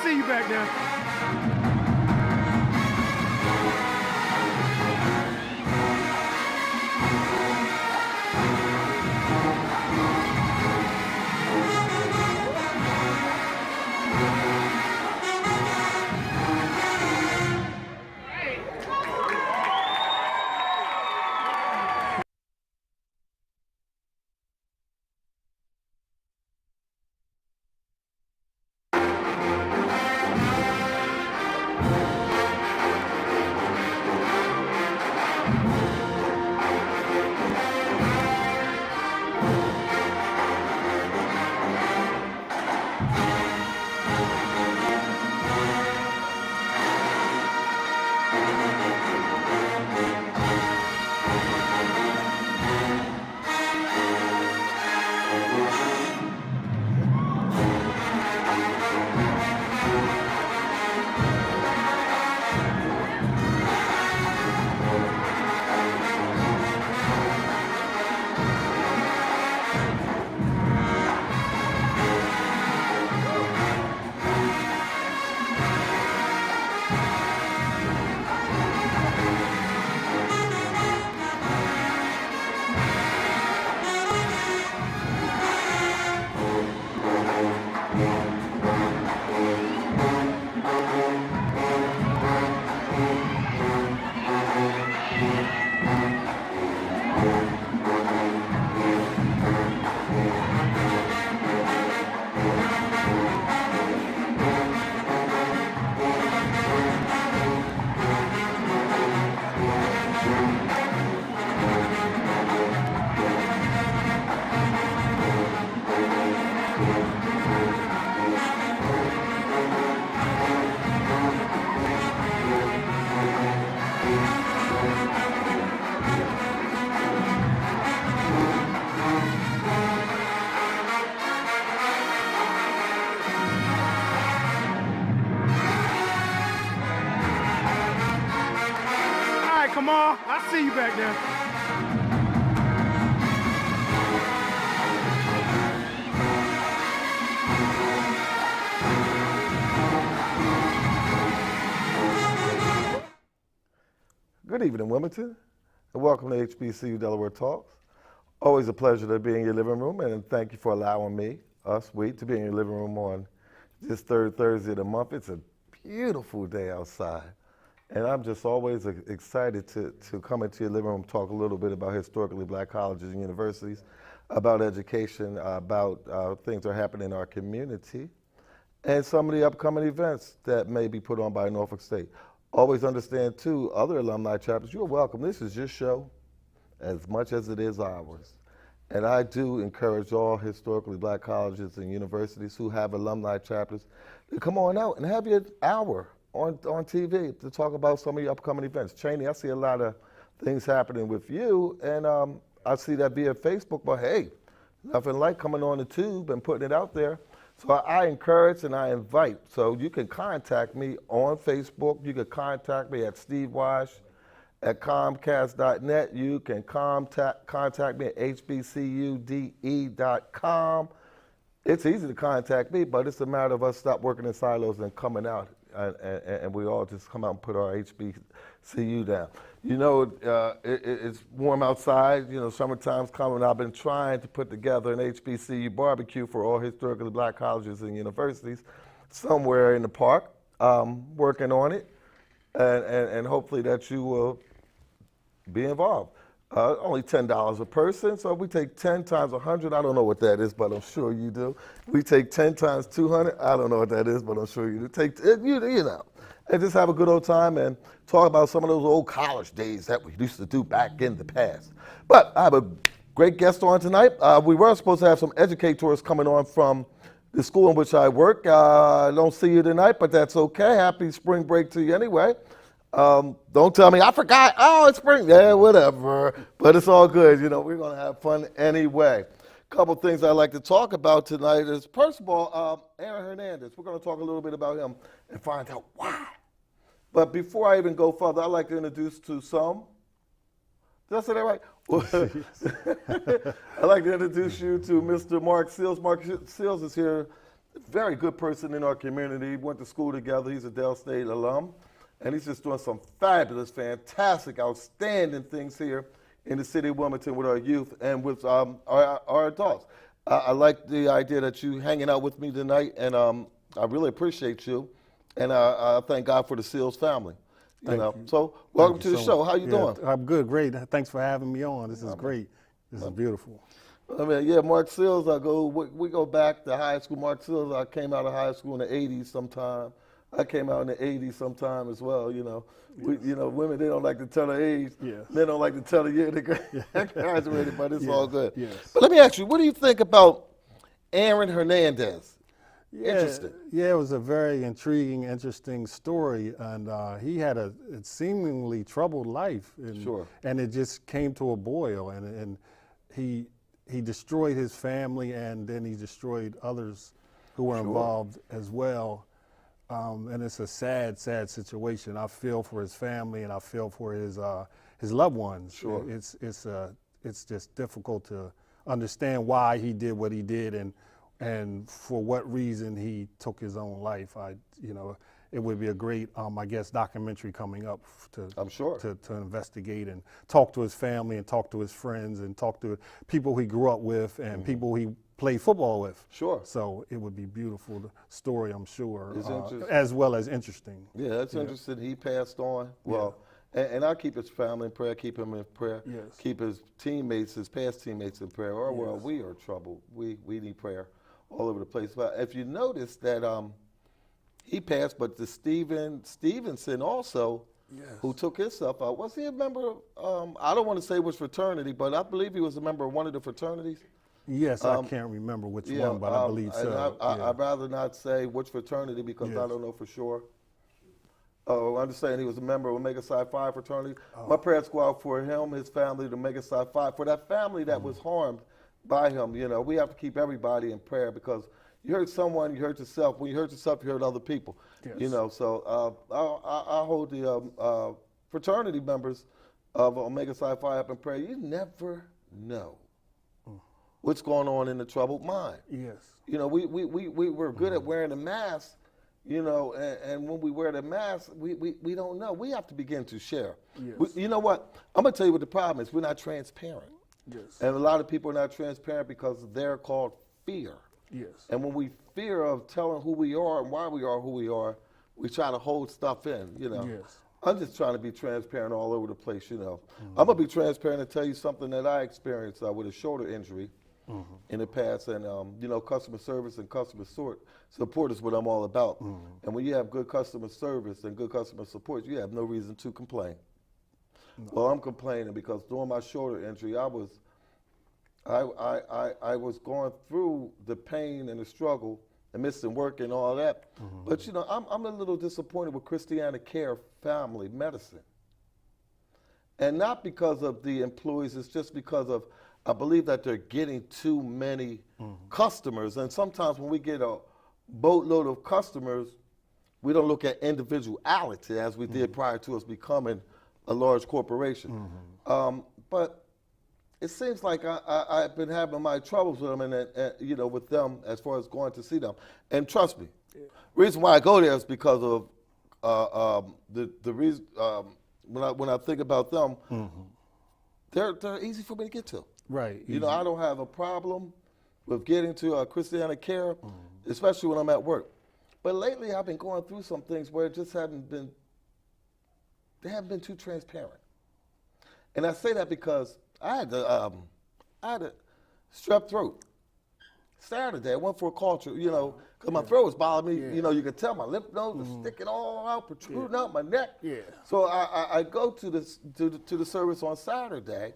see you back there. Come on, I see you back there. Good evening, Wilmington, and welcome to HBCU Delaware Talks. Always a pleasure to be in your living room, and thank you for allowing we, to be in your living room on this third Thursday of the month. It's a beautiful day outside, and I'm just always excited to come into your living room, talk a little bit about historically black colleges and universities, about education, about things that are happening in our community, and some of the upcoming events that may be put on by Norfolk State. Always understand, too, other alumni chapters, you're welcome. This is your show as much as it is ours. And I do encourage all historically black colleges and universities who have alumni chapters to come on out and have your hour on TV to talk about some of your upcoming events. Cheney, I see a lot of things happening with you, and I see that via Facebook, but hey, nothing like coming on the tube and putting it out there. So I encourage and I invite. So you can contact me on Facebook. You can contact me at stevewash@comcast.net. You can contact me at hbcude.com. It's easy to contact me, but it's a matter of us stop working in silos and coming out, and we all just come out and put our HBCU down. You know, it's warm outside. You know, summertime's coming. I've been trying to put together an HBCU barbecue for all historically black colleges and universities somewhere in the park. Working on it, and hopefully that you will be involved. Only $10 a person, so we take 10 times 100. I don't know what that is, but I'm sure you do. We take 10 times 200. I don't know what that is, but I'm sure you do. Take you know, and just have a good old time and talk about some of those old college days that we used to do back in the past. But I have a great guest on tonight. We were supposed to have some educators coming on from the school in which I work. I don't see you tonight, but that's okay. Happy spring break to you anyway. Don't tell me, I forgot, oh, it's spring. Yeah, whatever. But it's all good. You know, we're going to have fun anyway. A couple things I'd like to talk about tonight is, first of all, Aaron Hernandez. We're going to talk a little bit about him and find out why. But before I even go further, I'd like to introduce to some. Did I say that right? I'd like to introduce you to Mr. Mark Sills. Mark Sills is here very good person in our community. Went to school together. He's a Dell State alum, and he's just doing some fabulous, fantastic, outstanding things here in the city of Wilmington with our youth and with our adults. I like the idea that you hanging out with me tonight, and I really appreciate you, and I thank God for the Sills family. Thank you. So welcome Thank to you the so show. much. How you Yeah, doing? I'm good, great. Thanks for having me on. This is great. This is beautiful. I mean, yeah, Mark Sills. We go back to high school. Mark Sills. I came out of high school in the '80s sometime. I came out in the '80s sometime as well. Women, they don't like to tell their age. Yes. Men don't like to tell the year they graduated, but it's all good. Yes. But let me ask you, what do you think about Aaron Hernandez? Yeah, Interesting. Yeah, it was a very intriguing, interesting story, and he had a seemingly troubled life. And, Sure. And it just came to a boil, and he destroyed his family, and then he destroyed others who were involved as well. And it's a sad, sad situation. I feel for his family, and I feel for his loved ones. Sure. It's just difficult to understand why he did what he did, and for what reason he took his own life. It would be a great, I guess, documentary coming up I'm sure. to investigate and talk to his family and talk to his friends and talk to people he grew up with and people he played football with. Sure. So it would be beautiful story, I'm sure, It's interesting. as well as interesting. Yeah, that's interesting. He passed on. Well, and I keep his family in prayer, keep him in prayer, Yes. keep his teammates, his past teammates in prayer. Our world, we are troubled. We need prayer all over the place. But if you notice that he passed, but the Stevenson also, who took himself out, was he a member of, I don't want to say which fraternity, but I believe he was a member of one of the fraternities. Yes, I can't remember which one, but I believe so. I'd rather not say which fraternity because I don't know for sure. Oh, I understand he was a member of Omega Psi Phi fraternity. My prayers go out for him, his family, the Omega Psi Phi, for that family that was harmed by him. We have to keep everybody in prayer because you hurt someone, you hurt yourself. When you hurt yourself, you hurt other people. Yes. So I hold the fraternity members of Omega Psi Phi up in prayer. You never know what's going on in the troubled mind. Yes. We're good at wearing a mask. And when we wear the mask, we don't know. We have to begin to share. Yes. You know what? I'm going to tell you what the problem is. We're not transparent. Yes. And a lot of people are not transparent because they're called fear. Yes. And when we fear of telling who we are and why we are who we are, we try to hold stuff in, Yes. I'm just trying to be transparent all over the place, I'm going to be transparent and tell you something that I experienced with a shoulder injury in the past. And, customer service and customer support is what I'm all about. And when you have good customer service and good customer support, you have no reason to complain. No. Well, I'm complaining because during my shoulder injury, I was going through the pain and the struggle and missing work and all that. But, I'm a little disappointed with Christiana Care Family Medicine. And not because of the employees, it's just because of, I believe that they're getting too many customers. And sometimes when we get a boatload of customers, we don't look at individuality as we did prior to us becoming a large corporation. But it seems like I've been having my troubles with them, and with them as far as going to see them. And trust me, reason why I go there is because of the reason when I think about them, they're easy for me to get to. Right. I don't have a problem with getting to Christiana Care, especially when I'm at work. But lately, I've been going through some things where it just haven't been too transparent. And I say that because I had a strep throat. Saturday, I went for a culture, because my throat was bothering me. You could tell my lymph nodes were sticking all out, protruding out my neck. Yeah. So I go to the service on Saturday,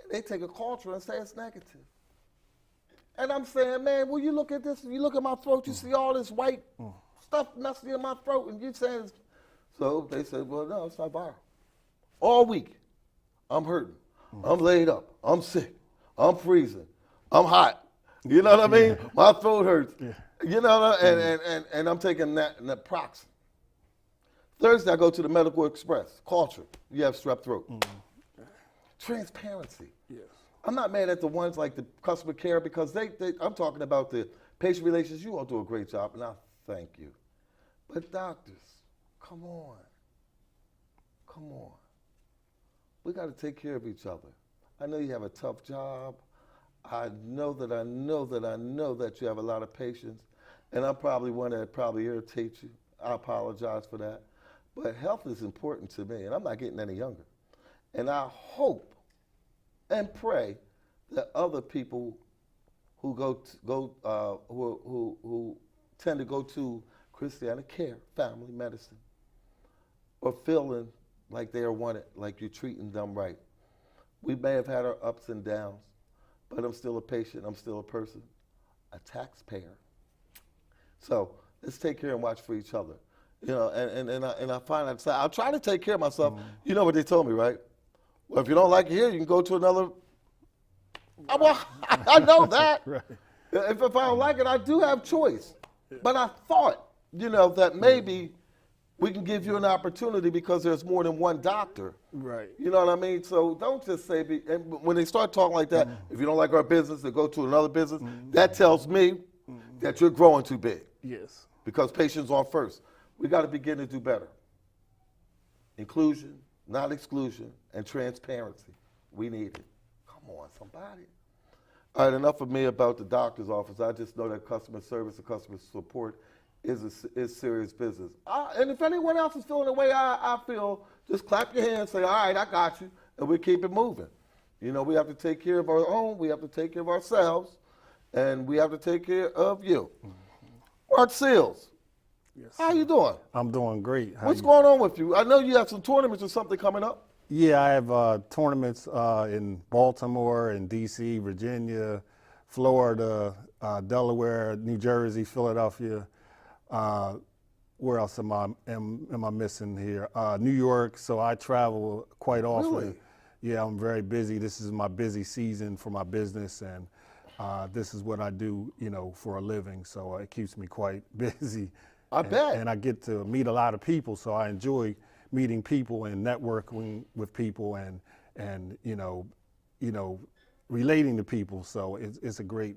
and they take a culture and say it's negative. And I'm saying, man, well, you look at this, you look at my throat, you see all this white stuff messing in my throat, and you saying, so they said, well, no, it's not viral. All week, I'm hurting. I'm laid up. I'm sick. I'm freezing. I'm hot. You know what I mean? My throat hurts. Yeah. You know, and I'm taking naproxen. Thursday, I go to the Medical Express. Culture. You have strep throat. Transparency. Yes. I'm not mad at the ones like the customer care because I'm talking about the Patient relations, you all do a great job, and I thank you. But doctors, come on. Come on. We got to take care of each other. I know you have a tough job. I know that you have a lot of patience, and I'm probably one that probably irritates you. I apologize for that. But health is important to me, and I'm not getting any younger. And I hope and pray that other people who who tend to go to Christiana care, family medicine, or feeling like they are wanted, like you're treating them right. We may have had our ups and downs, but I'm still a patient, I'm still a person, a taxpayer. So let's take care and watch for each other. You know, and I find that I'll try to take care of myself. You know what they told me, right? Well, if you don't like it here, you can go to another. Well, I know that. Right. If I don't like it, I do have choice. But I thought, you know, that maybe we can give you an opportunity because there's more than one doctor. Right. You know what I mean? So don't just say, and when they start talking like that, if you don't like our business, they go to another business, that tells me that you're growing too big. Yes. Because patients are first. We got to begin to do better. Inclusion, not exclusion, and transparency. We need it. Come on, somebody. All right, enough of me about the doctor's office. I just know that customer service and customer support is serious business. And if anyone else is feeling the way I feel, just clap your hands, say, all right, I got you, and we keep it moving. You know, we have to take care of our own, we have to take care of ourselves, and we have to take care of you. Art Sills, Yes. how you doing? I'm doing great. What's going on with you? I know you have some tournaments or something coming up. Yeah, I have tournaments in Baltimore, in D.C., Virginia, Florida, Delaware, New Jersey, Philadelphia. Where else am I missing here? New York. So I travel quite often. Really? Yeah, I'm very busy. This is my busy season for my business, and this is what I do, you know, for a living. So it keeps me quite busy. I bet. And I get to meet a lot of people, so I enjoy meeting people and networking with people, and you know, relating to people. So it's a great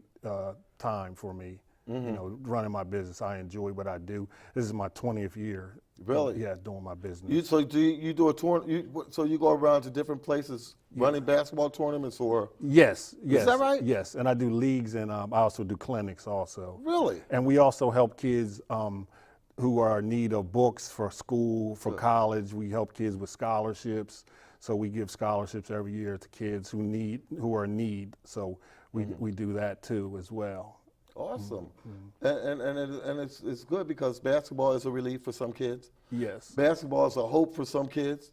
time for me. You know, running my business. I enjoy what I do. This is my 20th year. Really? Yeah, doing my business. So do you do a tour? So you go around to different places running basketball tournaments, or? Yes. Is that right? Yes, and I do leagues, and I also do clinics also. Really? And we also help kids who are in need of books for school, for college. We help kids with scholarships. So we give scholarships every year to kids who are in need. So we do that too as well. Awesome. And it's good because basketball is a relief for some kids. Yes. Basketball is a hope for some kids.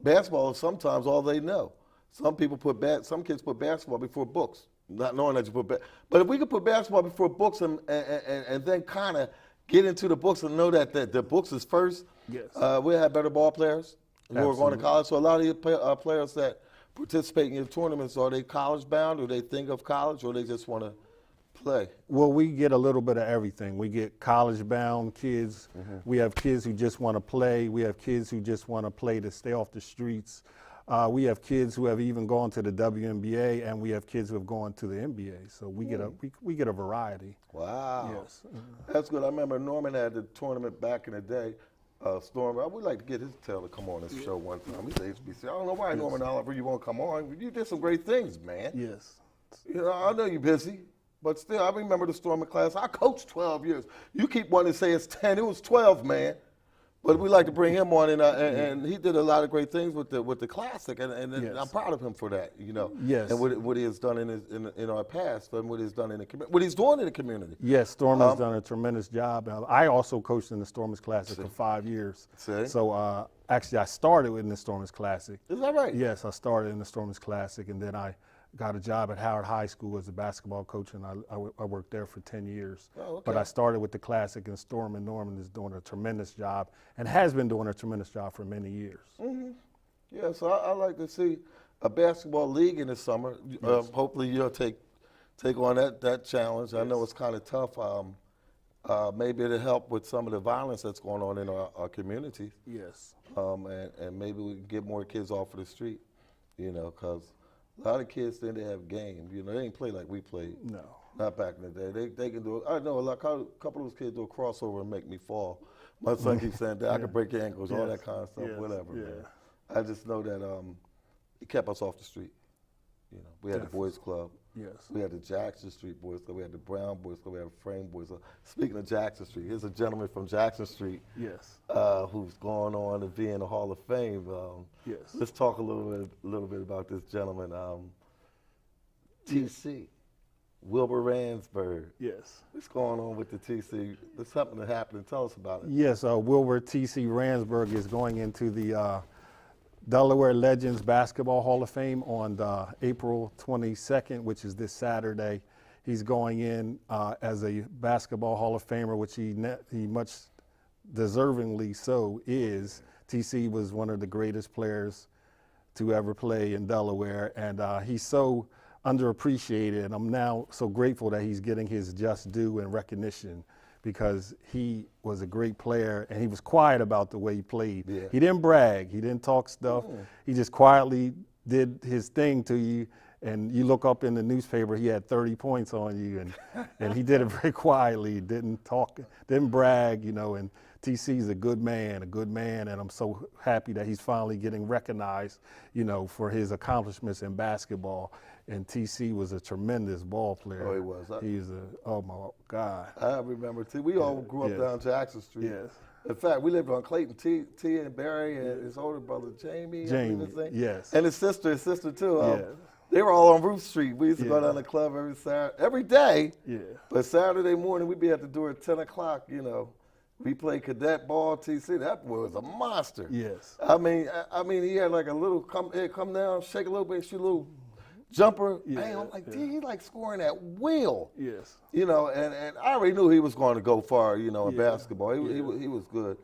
Basketball is sometimes all they know. Some kids put basketball before books, not knowing that you put but if we could put basketball before books and then kind of get into the books and know that the books is first, Yes. we'll have better ball players who are going to Absolutely. college. So a lot of your players that participate in your tournaments, are they college bound, or they think of college, or they just want to play? Well, we get a little bit of everything. We get college-bound kids. We have kids who just want to play. We have kids who just want to play to stay off the streets. We have kids who have even gone to the WNBA, and we have kids who have gone to the NBA. So we get a variety. Wow. Yes. That's good. I remember Norman had the tournament back in the day. Storm, I would like to get his tail to come on this show one time. He's HBC. I don't know why, Norman Oliver, you won't come on. You did some great things, man. Yes. You know, I know you're busy, but still, I remember the Storm class. I coached 12 years. You keep wanting to say it's 10. It was 12, man. But we like to bring him on, and he did a lot of great things with the classic, and Yes. I'm proud of him for that. You know, Yes. and what he has done in our past, and what he's done in the what he's doing in the community. Yes, Storm has done a tremendous job. I also coached in the Stormers Classic for 5 years. See? So actually, I started in the Stormers Classic. Is that right? Yes, I started in the Stormers Classic, and then I got a job at Howard High School as a basketball coach, and I worked there for 10 years. Oh, okay. But I started with the Classic, and Storm and Norman is doing a tremendous job, and has been doing a tremendous job for many years. Yeah, so I like to see a basketball league in the summer. Hopefully you'll take on that challenge. I know it's kind of tough. Maybe it'll help with some of the violence that's going on in our communities. Yes. And maybe we can get more kids off of the street, you know, because a lot of kids think they have game. You know, they ain't play like we played. No. Not back in the day. They can do it. I know a couple of those kids do a crossover and make me fall. My son keeps saying that I can break your ankles, all that kind of stuff, whatever. Yeah. Man. I just know that it kept us off the street. You know, we had the boys club. Yes. We had the Jackson Street Boys Club. We had the Brown Boys Club. We had the Frame Boys Club. Speaking of Jackson Street, here's a gentleman from Jackson Street. Yes. Who's going on to be in the Hall of Fame. Yes. Let's talk a little bit about this gentleman, TC, Wilbur Ransburg. Yes. What's going on with the TC? There's something that happened. Tell us about it. Yes, Wilbur T.C. Ransburg is going into the Delaware Legends Basketball Hall of Fame on April 22nd, which is this Saturday. He's going in as a Basketball Hall of Famer, which he much deservingly so is. TC was one of the greatest players to ever play in Delaware, and he's so underappreciated, and I'm now so grateful that he's getting his just due and recognition, because he was a great player and he was quiet about the way he played. Yeah. He didn't brag, he didn't talk stuff. He just quietly did his thing to you, and you look up in the newspaper, he had 30 points on you, and he did it very quietly, didn't talk, didn't brag, you know, and TC's a good man, and I'm so happy that he's finally getting recognized, you know, for his accomplishments in basketball. And TC was a tremendous ball player. Oh, he was. He's oh my God. I remember, T. We all grew up down Jackson Street. Yes. In fact, we lived on Clayton. T and Barry and his older brother Jamie. Yes. And his sister too. Yes. They were all on Ruth Street. We used to go down to the club every day. Yeah. But Saturday morning, we'd be at the door at 10 o'clock, you know. We played cadet ball, TC. That boy was a monster. Yes. I mean, he had like a little come down, shake a little bit, shoot a little jumper. Yeah, Man, I'm like, he like scoring at will. Yes. You know, and I already knew he was going to go far, you know, in basketball. He was good.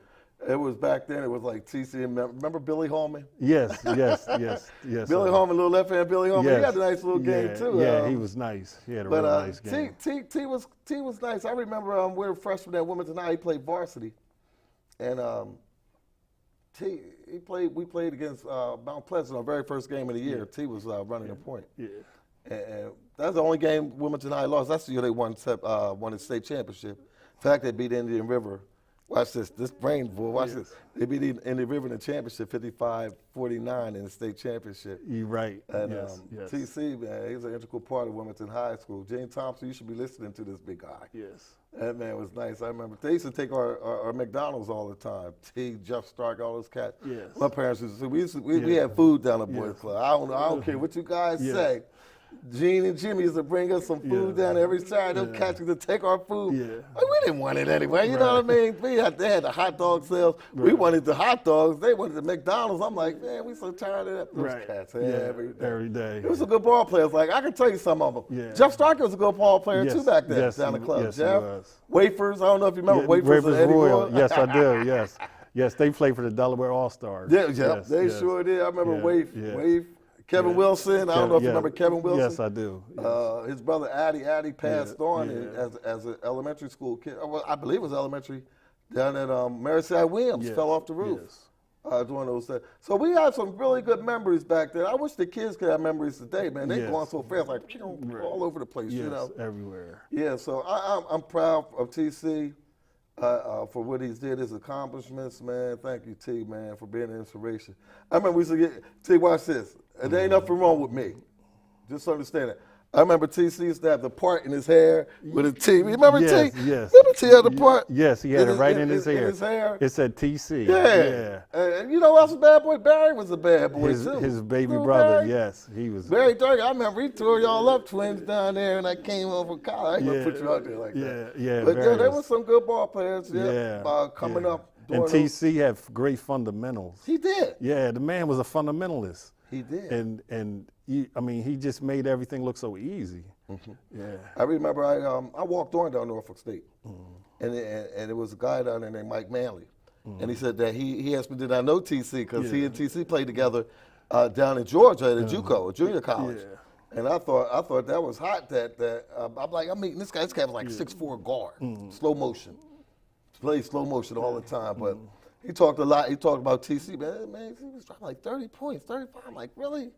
It was back then, it was like TC. Remember Billy Holman? Yes. Billy Holman, little left hand Billy Holman. Yes. He had a nice little game too. Yeah, he was nice. He had a real nice game. T was nice. I remember we were freshmen at Wilmington High. He played varsity, and we played against Mount Pleasant our very first game of the year. Yeah. T was running the point. Yeah. And that's the only game Wilmington High lost. That's the year they won the state championship. In fact, they beat Indian River. Watch this brain, boy, watch this. They beat Indian River in the championship, 55-49 in the state championship. You're right. And yes. TC, man, he's an integral part of Wilmington High School. Jane Thompson, you should be listening to this big guy. Yes. That man was nice. I remember they used to take our McDonald's all the time. T, Jeff Stark, all those cats. Yes. My parents used to say, we had food down at Boys Club. I don't care what you guys say. Gene and Jimmy used to bring us some food down every Saturday. Them cats used to take our food. Yeah. Like, we didn't want it anyway. You know what I mean? They had the hot dog sales. Right. We wanted the hot dogs. They wanted the McDonald's. I'm like, man, we so tired of that. Those cats every day. It was a good ball players. Like, I can tell you some of them. Yeah. Jeff Stark was a good ball player too back then down the club. Yes, Jeff. Wafers. I don't know if you remember Wafers Royal. Yes, I do. Yes. Yes, they played for the Delaware All-Stars. Yeah, they sure did. I remember Wafe. Kevin Wilson, I don't know if you remember Kevin Wilson. Yes, I do. Yes. His brother Addy passed on as an elementary school kid. Well, I believe it was elementary down at Maryside Williams. Fell off the roof during those days. So we had some really good memories back then. I wish the kids could have memories today, man. They going so fast, like all over the place, you know. Everywhere. Yeah, so I'm proud of TC. For what he's did, his accomplishments, man. Thank you, T, man, for being an inspiration. I remember we used to get, T, watch this. And there ain't nothing wrong with me. Just understand it. I remember TC used to have the part in his hair with a T. Remember T? Yes. Remember T had the part? Yes, he had it right in his hair. In his hair. It said TC. Yeah. And you know who else was a bad boy? Barry was a bad boy, too. His baby Little brother, Barry? yes. He was. Barry Durgan, I remember he tore y'all up twins down there, and I came over from college. I ain't going to put you out there like that. Yeah, but there was some good ball players coming up. And TC had great fundamentals. He did. Yeah, the man was a fundamentalist. He did. And he just made everything look so easy. Mm-hmm. Yeah. I remember I walked on down Norfolk State, and it was a guy down there named Mike Manley, and he said that he asked me did I know TC because he and TC played together down in Georgia at a JUCO, a junior college. Yeah. And I thought that was hot. I'm like, I'm meeting this guy. This guy was like 6'4" guard, slow motion, played slow motion all the time, but. He talked a lot. He talked about TC, man. He was dropping like 30 points, 35. I'm like, really?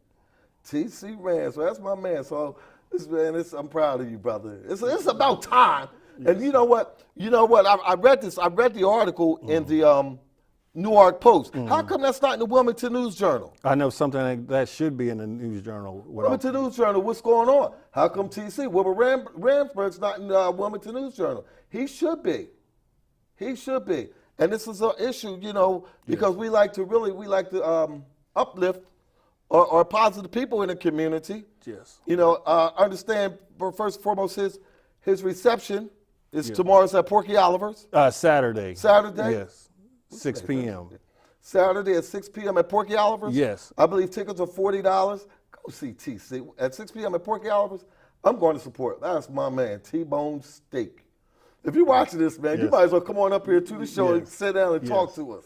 TC ran. So that's my man. So I'm proud of you, brother. It's about time. And you know what? I read this. I read the article in the Newark Post. How come that's not in the Wilmington News Journal? I know something like that should be in the news journal. Wilmington News Journal, what's going on? How come TC? Wilbur Ramsberg's not in the Wilmington News Journal. He should be. He should be. And this is an issue, because we like to uplift or positive people in the community. Yes. Understand, first and foremost, his reception is tomorrow's at Porky Oliver's. Saturday. Saturday? Yes. 6 p.m. Saturday at 6 p.m. at Porky Oliver's? Yes. I believe tickets are $40. Go see TC. At 6 p.m. at Porky Oliver's, I'm going to support. That's my man, T-Bone Steak. If you're watching this, man, you might as well come on up here to the show and sit down and talk to us.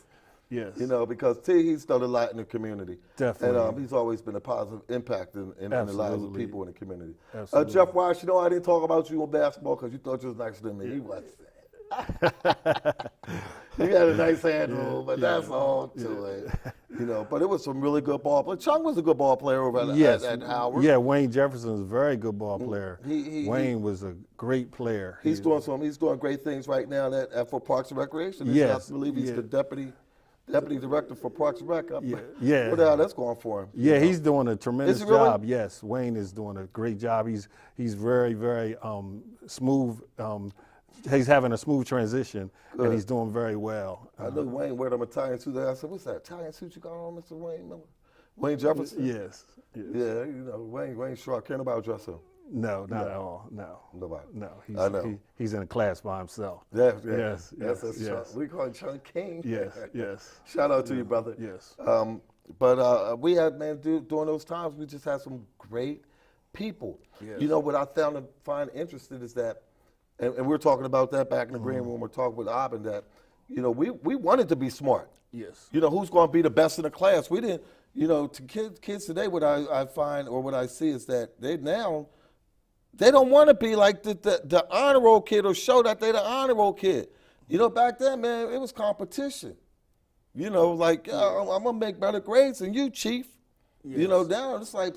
Yes. Because he's done a lot in the community. Definitely. And he's always been a positive impact in the lives of people in the community. Absolutely. Jeff Weiss, I didn't talk about you on basketball because you thought you was nicer than me. You wasn't. You got a nice handle, but that's all to it. But it was some really good ball play. Chung was a good ball player over at Howard. Yeah, Wayne Jefferson is a very good ball player. Wayne was a great player. He's doing great things right now for Parks and Recreation. Yes. I believe he's the deputy director for Parks and Rec. Yeah. What the hell that's going for him? Yeah, he's doing a tremendous really? job. Yes, Wayne is doing a great job. He's very, very smooth. He's having a smooth transition, and he's doing very well. I know Wayne wear them Italian suit. I said, "What's that Italian suit you got on, Mr. Wayne Miller?" Wayne Jefferson. Yes. Yeah, Wayne Sharp. Can't nobody dress him. No, not at all. No. Nobody. No. I know. He's in a class by himself. Yes. Yes. We call him Chung King. Yes. Shout out to you, brother. Yes. But we had, man, during those times, we just had some great people. Yes. What I find interesting is that, and we were talking about that back in the green room. We're talking with Abin that, we wanted to be smart. Yes. Who's going to be the best in the class? We didn't, to kids today, what I find or what I see is that they don't want to be like the honor roll kid or show that they're the honor roll kid. Back then, man, it was competition. I'm going to make better grades than you, Chief. Yes. Now it's like.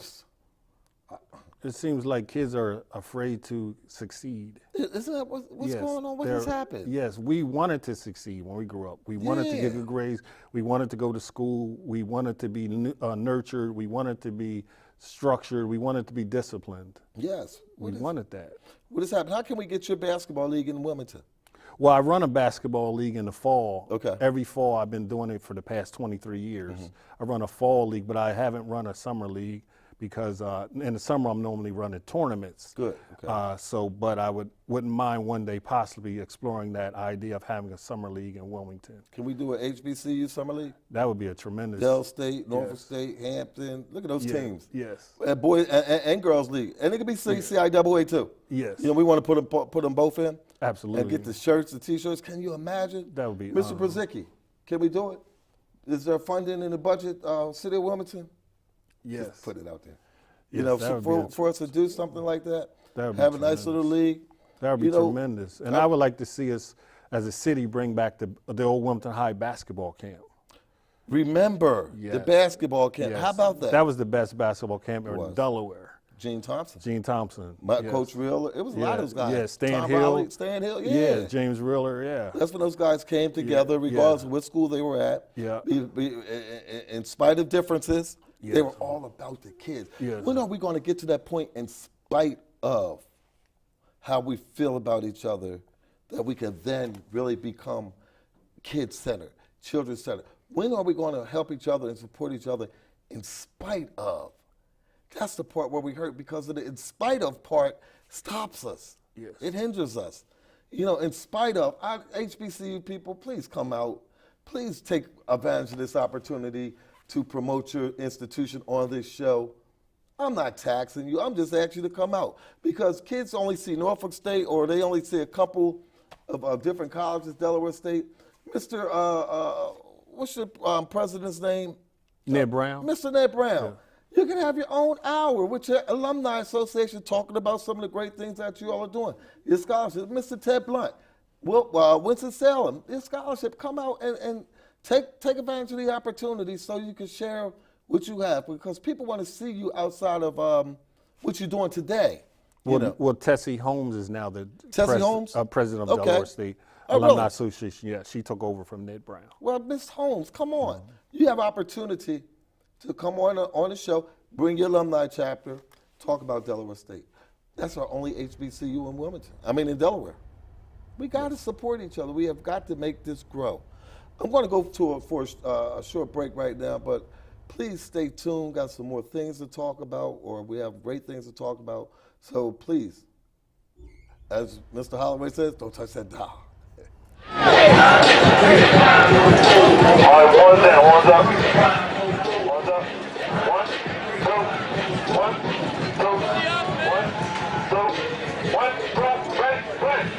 It seems like kids are afraid to succeed. Isn't that what's going on? What has happened? Yes, we wanted to succeed when we grew up. We wanted to get good grades. We wanted to go to school. We wanted to be nurtured. We wanted to be structured. We wanted to be disciplined. Yes. We wanted that. What has happened? How can we get your basketball league in Wilmington? Well, I run a basketball league in the fall. Okay. Every fall, I've been doing it for the past 23 years. I run a fall league, but I haven't run a summer league because in the summer I'm normally running tournaments. Good. Okay. But I wouldn't mind one day possibly exploring that idea of having a summer league in Wilmington. Can we do an HBCU summer league? That would be a tremendous. Dell State, Norfolk State, Hampton. Look at those teams. Yes. And boys and girls league, and it could be CIAA too. Yes. We want to put them both in. Absolutely. And get the shirts, the T-shirts. Can you imagine? That would be Mr. Brzezicki, can we do it? Is there funding in the budget, City of Wilmington? Yes. Just put it out there. Yes, for us to do something like that, would have be a nice little league. That would be tremendous. And I would like to see us, as a city, bring back the old Wilmington High basketball camp. Remember the basketball camp. Yes. How about that? That was the best basketball camp in Delaware. Gene Thompson. Coach Reeler. It was a lot of those guys. Yeah, Stan Hill. Yeah. James Reeler, yeah. That's when those guys came together, regardless of what school they were at. Yeah. In spite of differences, they were all about the kids. Yes. When are we going to get to that point, in spite of how we feel about each other, that we can then really become kid-centered, children-centered? When are we going to help each other and support each other in spite of? That's the part where we hurt, because of the in spite of part stops us. Yes. It hinders us. In spite of, HBCU people, please come out. Please take advantage of this opportunity to promote your institution on this show. I'm not taxing you. I'm just asking you to come out, because kids only see Norfolk State, or they only see a couple of different colleges, Delaware State. Mr. What's your president's name? Ned Brown. Mr. Ned Brown. Yeah. You can have your own hour with your alumni association talking about some of the great things that you all are doing. Your scholarship, Mr. Ted Blunt, Winston-Salem, your scholarship, come out and take advantage of the opportunity so you can share what you have, because people want to see you outside of what you're doing today. Well, Tessie Holmes is now the Holmes? president of Okay. Delaware State Oh, Alumni really? Association. Yeah, she took over from Ned Brown. Well, Miss Holmes, come on. You have opportunity to come on the show, bring your alumni chapter, talk about Delaware State. That's our only HBCU in Wilmington. I mean, in Delaware. We got to support each other. We have got to make this grow. I'm going to go for a short break right now, but please stay tuned. Got some more things to talk about, or we have great things to talk about. So please, as Mr. Holloway says, don't touch that dial. All right, horns in, horns up. Horns up. 1, 2, 1, 2, 1, 2, 1, drop, ready, ready.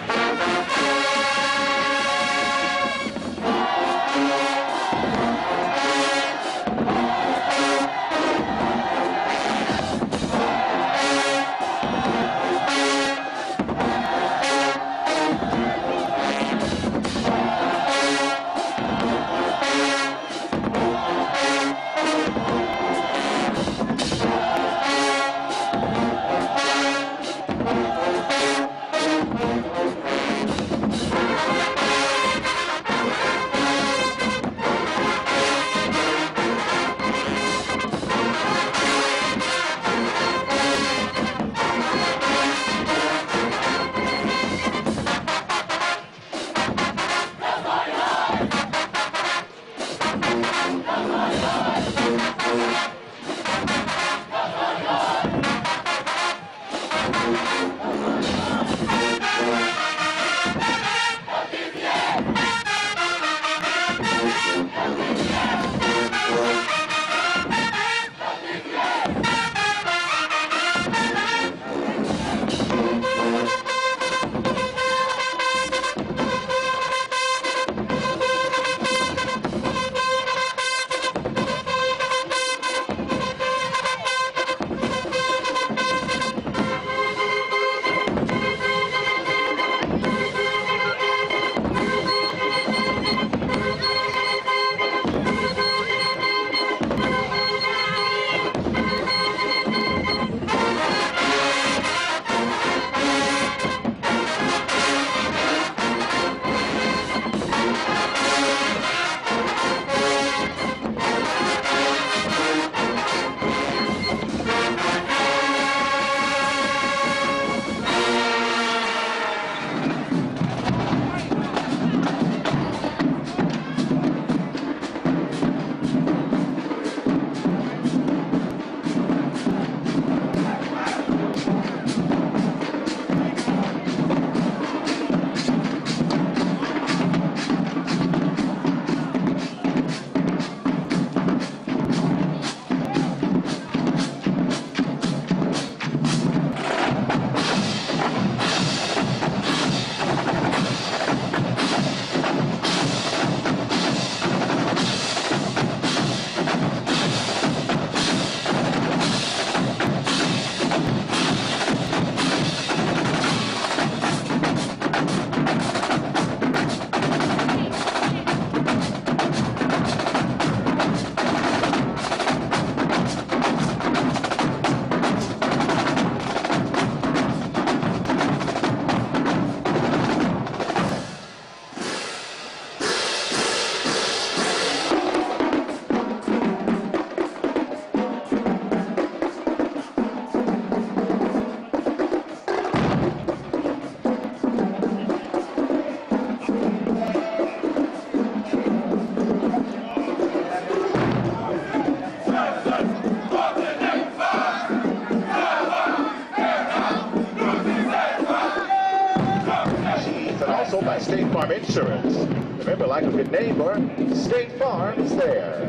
By State Farm Insurance. Remember, like a good neighbor, State Farm is there.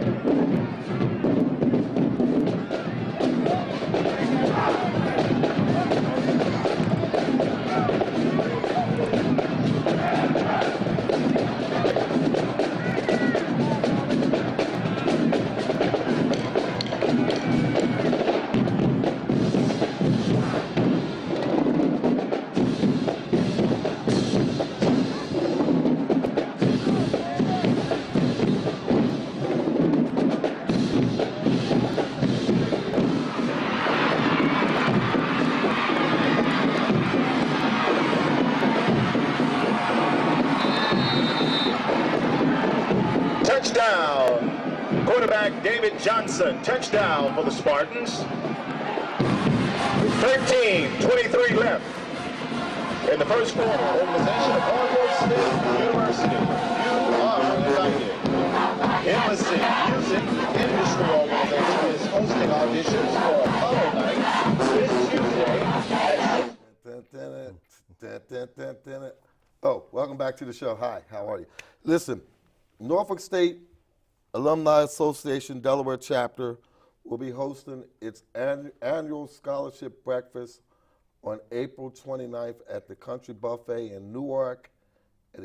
Johnson, touchdown for the Spartans. 13:23 left in the first quarter. Organization of Harvard State University. You are invited. Embassy Music Industry Organization is hosting auditions for Apollo Night this Tuesday at Oh, welcome back to the show. Hi, how are you? Listen, Norfolk State Alumni Association Delaware chapter will be hosting its annual scholarship breakfast on April 29th at the Country Buffet in Newark at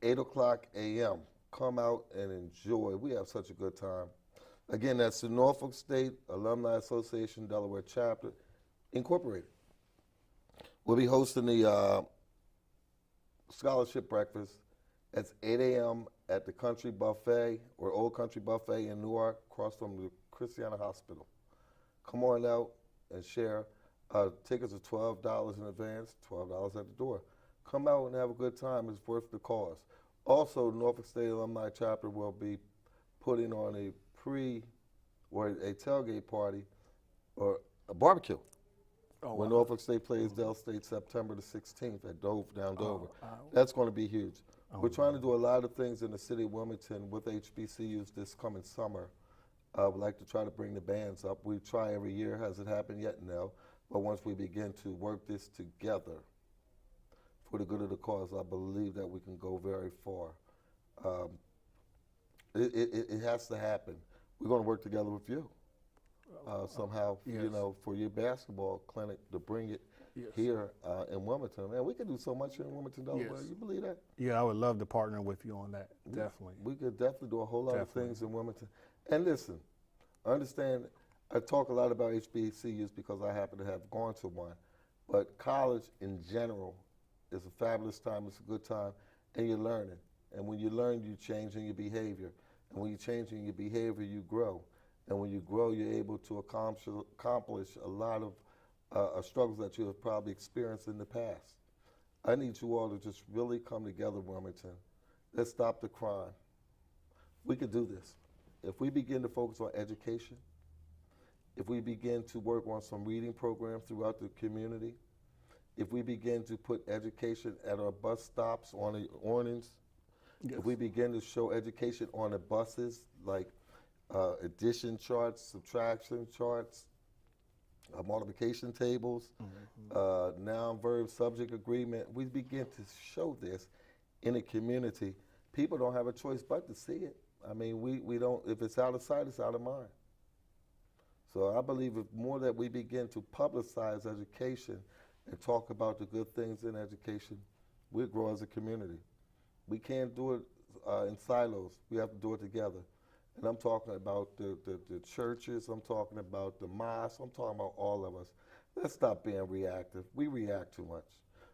8 o'clock a.m. Come out and enjoy. We have such a good time. Again, that's the Norfolk State Alumni Association Delaware chapter incorporated. We'll be hosting the scholarship breakfast. It's 8 a.m. at the Country Buffet, or Old Country Buffet in Newark, across from the Christiana Hospital. Come on out and share. Tickets are $12 in advance, $12 at the door. Come out and have a good time. It's worth the cost. Also, Norfolk State Alumni Chapter will be putting on a a tailgate party or a barbecue. When Norfolk State plays Del State September the 16th at down Dover. That's going to be huge. We're trying to do a lot of things in the city of Wilmington with HBCUs this coming summer. We'd like to try to bring the bands up. We try every year. Has it happened yet? No. But once we begin to work this together for the good of the cause, I believe that we can go very far. It has to happen. We're going to work together with you. Somehow, yes. You know, for your basketball clinic to bring it here in Wilmington. Man, we can do so much here in Wilmington, Delaware. Yes. You believe that? Yeah, I would love to partner with you on that, definitely. We could definitely do a whole lot of things in Wilmington. And listen, understand, I talk a lot about HBCUs because I happen to have gone to one, but college in general is a fabulous time. It's a good time, and you're learning. And when you learn, you change in your behavior. And when you change in your behavior, you grow. And when you grow, you're able to accomplish a lot of struggles that you have probably experienced in the past. I need you all to just really come together, Wilmington. Let's stop the crime. We could do this. If we begin to focus on education, if we begin to work on some reading programs throughout the community, if we begin to put education at our bus stops on the awnings, if we begin to show education on the buses, like addition charts, subtraction charts, multiplication tables, noun, verb, subject agreement, we begin to show this in the community. People don't have a choice but to see it. I mean, we don't, if it's out of sight, it's out of mind. So I believe if more that we begin to publicize education and talk about the good things in education, we'll grow as a community. We can't do it in silos. We have to do it together. And I'm talking about the churches, I'm talking about the mosques, I'm talking about all of us. Let's stop being reactive. We react too much.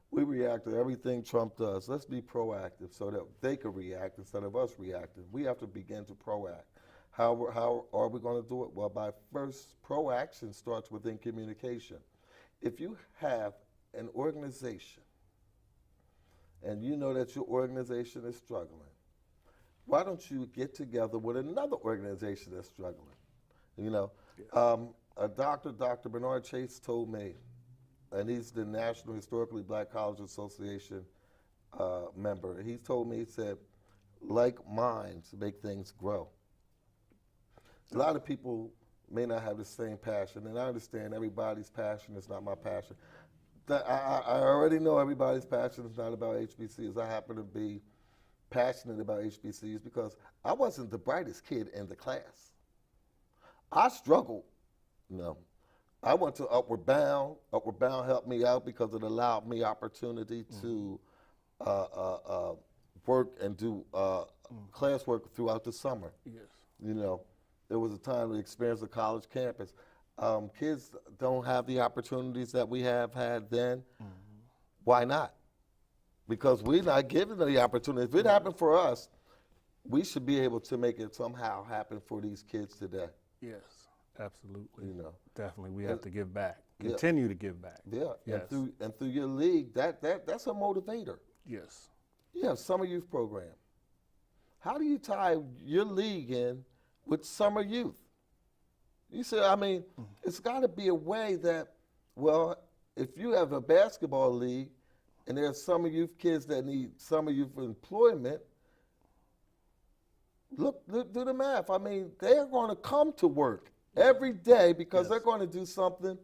We react to everything Trump does. Let's be proactive so that they can react instead of us reacting. We have to begin to proact. How are we going to do it? Well, by first, proaction starts within communication. If you have an organization and you know that your organization is struggling, why don't you get together with another organization that's struggling? You know, Dr. Bernard Chase told me, and he's the National Historically Black College Association member. He told me, he said, like minds make things grow. A lot of people may not have the same passion, and I understand everybody's passion is not my passion. I already know everybody's passion is not about HBCUs. I happen to be passionate about HBCUs because I wasn't the brightest kid in the class. I struggled, you know. I went to Upward Bound. Upward Bound helped me out because it allowed me opportunity to work and do classwork throughout the summer. Yes. You know, there was a time to experience the college campus. Kids don't have the opportunities that we have had then. Why not? Because we're not given the opportunity. If it happened for us, we should be able to make it somehow happen for these kids today. Yes, absolutely. You know, definitely, we have to give back. Continue to give back. Yeah, yes. and through your league, that's a motivator. Yes. You have summer youth program. How do you tie your league in with summer youth? You said, I mean, it's got to be a way that, well, if you have a basketball league and there's summer youth kids that need summer youth employment, look, do the math. I mean, they're going to come to work every day because they're going to do something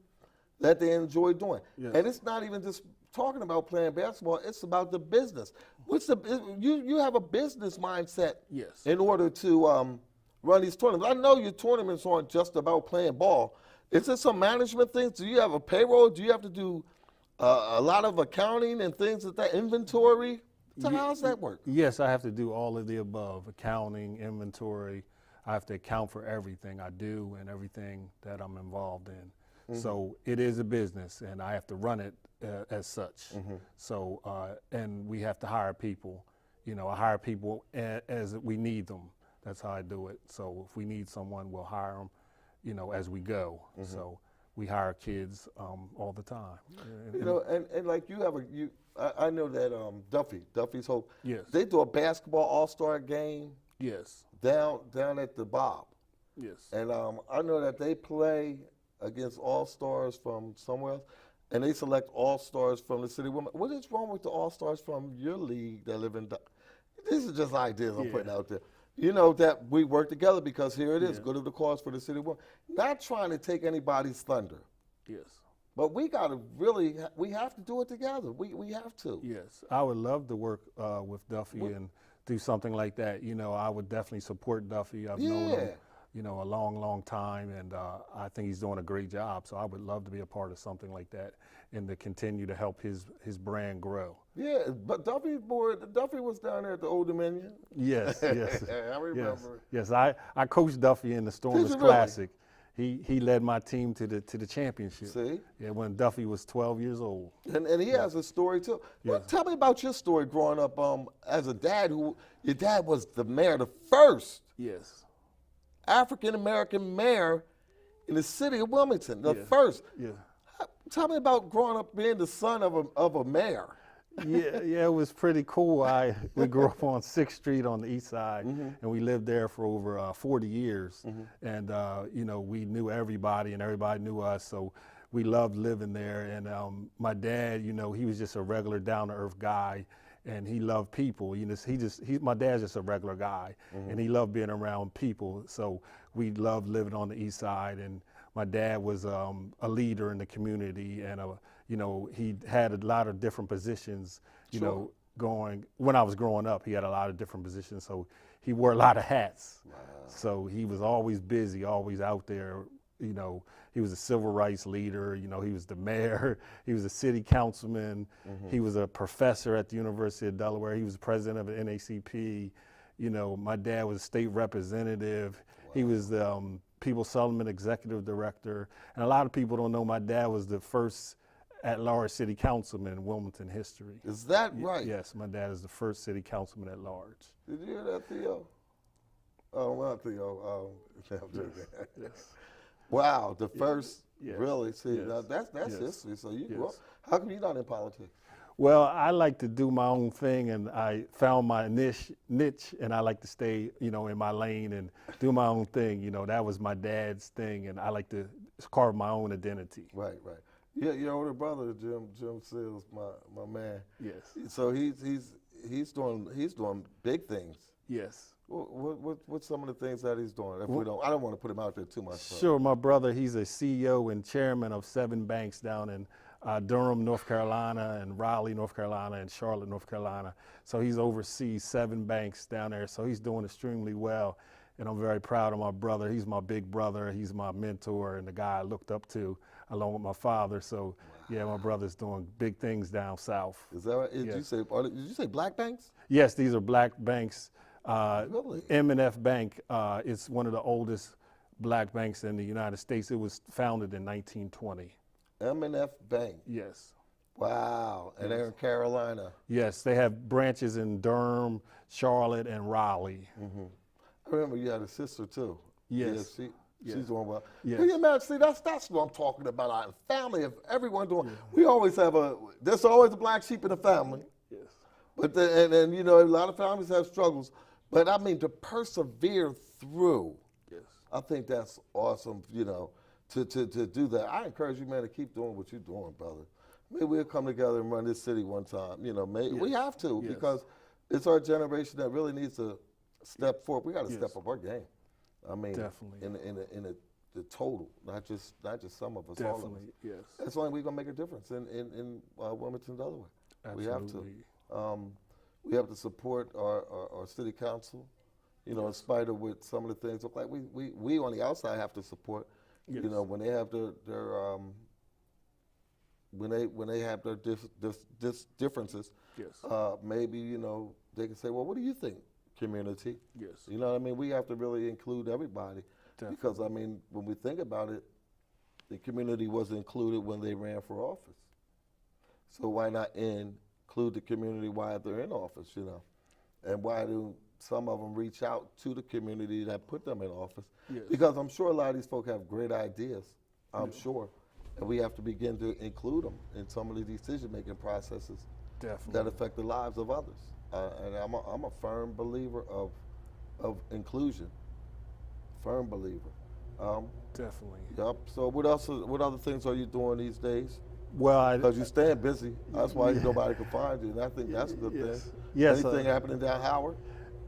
that they enjoy doing. Yes. And it's not even just talking about playing basketball, it's about the business. You have a business mindset Yes. in order to run these tournaments. I know your tournaments aren't just about playing ball. Is there some management things? Do you have a payroll? Do you have to do a lot of accounting and things like that, inventory? So how does that work? Yes, I have to do all of the above, accounting, inventory. I have to account for everything I do and everything that I'm involved in. So it is a business, and I have to run it as such. So, and we have to hire people. You know, I hire people as we need them. That's how I do it. So if we need someone, we'll hire them, you know, as we go. So we hire kids all the time. You know, and like you have I know that Duffy's Hope. Yes. They do a basketball all-star game Yes. down at the Bob. Yes. And I know that they play against all-stars from somewhere else, and they select all-stars from the city women. What is wrong with the all-stars from your league that live in These are just ideas I'm putting out there. You know, that we work together because here it is, good of the cause for the city women. Not trying to take anybody's thunder. Yes. But we got to we have to do it together. We have to. Yes, I would love to work with Duffy and do something like that. You know, I would definitely support Duffy. I've known him, you know, a long, long time, and I think he's doing a great job. So I would love to be a part of something like that and to continue to help his brand grow. Yeah, but Duffy was down there at the Old Dominion. Yes, yes. I remember. Yes, I coached Duffy in the Stormers Did you really? Classic. He led my team to the championship. See? Yeah, when Duffy was 12 years old. And he has a story too. Well, tell me about your story growing up as a dad your dad was the mayor, the first Yes. African American mayor in the city of Wilmington, the first. Yeah. Tell me about growing up being the son of a mayor. Yeah, it was pretty cool. We grew up on 6th Street on the east side, and we lived there for over 40 years. And, you know, we knew everybody, and everybody knew us, so we loved living there. And my dad, you know, he was just a regular down-to-earth guy, and he loved people. You know, my dad's just a regular guy, and he loved being around people. So we loved living on the east side, and my dad was a leader in the community, and you know, he had a lot of different positions, you know, when I was growing up, he had a lot of different positions. So he wore a lot of hats. Wow. So he was always busy, always out there. You know, he was a civil rights leader. You know, he was the mayor. He was a city councilman. He was a professor at the University of Delaware. He was president of the NACP. You know, my dad was a state representative. Wow. He was the People Settlement executive director. And a lot of people don't know my dad was the first at-large city councilman in Wilmington history. Is that right? Yes, my dad is the first city councilman at large. Did you hear that, Theo? Oh, not Theo. Yes. Wow, the first, Yes. really? See, Yes. now that's Yes. history. So you, Yes. well, how come you're not in politics? Well, I like to do my own thing, and I found my niche, and I like to stay, you know, in my lane and do my own thing. You know, that was my dad's thing, and I like to carve my own identity. Right. Yeah, your older brother, Jim Sills, my man. Yes. So he's doing big things. Yes. What's some of the things that he's doing? If I don't want to put him out there too much. Sure, my brother, he's a CEO and chairman of 7 banks down in Durham, North Carolina, and Raleigh, North Carolina, and Charlotte, North Carolina. So he's oversees 7 banks down there. So he's doing extremely well, and I'm very proud of my brother. He's my big brother. He's my mentor and the guy I looked up to, along with my father. So yeah, my brother's doing big things down south. Is that right? Yes. Did you say black banks? Yes, these are black banks. Really? M&F Bank is one of the oldest black banks in the United States. It was founded in 1920. M&F Bank. Yes. Wow. And they're in Carolina. Yes, they have branches in Durham, Charlotte, and Raleigh. I remember you had a sister too. Yes. Yeah, she's doing well. Yes. Can you imagine? See, that's what I'm talking about. Our family of everyone doing. We always have there's always a black sheep in the family. Yes. But and you know, a lot of families have struggles. But I mean, to persevere through. Yes. I think that's awesome, you know, to do that. I encourage you, man, to keep doing what you're doing, brother. Maybe we'll come together and run this city one time. You know, we have to because it's our generation that really needs to step forward. We got to step up our game. I mean, Definitely. in the total, not just some of us, all of us. Definitely, yes. That's why we're gonna make a difference in Wilmington, Delaware. Absolutely. We have to. We have to support our city council. You know, in spite of what some of the things look like, we on the outside have to support. You know, when they have their when they have their differences, maybe, you know, they can say, well, what do you think, community? Yes. You know what I mean? We have to really include everybody. Definitely. Because, I mean, when we think about it, the community was included when they ran for office. So why not include the community while they're in office, you know? And why do some of them reach out to the community that put them in office? Yes. Because I'm sure a lot of these folk have great ideas, I'm sure. And we have to begin to include them in some of the decision-making processes that affect the lives of others. And I'm a firm believer of inclusion. Firm believer. Definitely. Yep. So what else? What other things are you doing these days? Well, Because you're staying busy. That's why nobody can find you, and I think that's a good thing. Yes. Anything happening down Howard?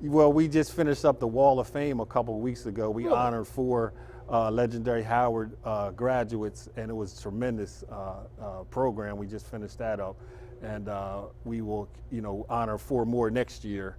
Well, we just finished up the Wall of Fame a couple of weeks ago. We honored 4 legendary Howard graduates, and it was a tremendous program. We just finished that up, and we will, you know, honor 4 more next year.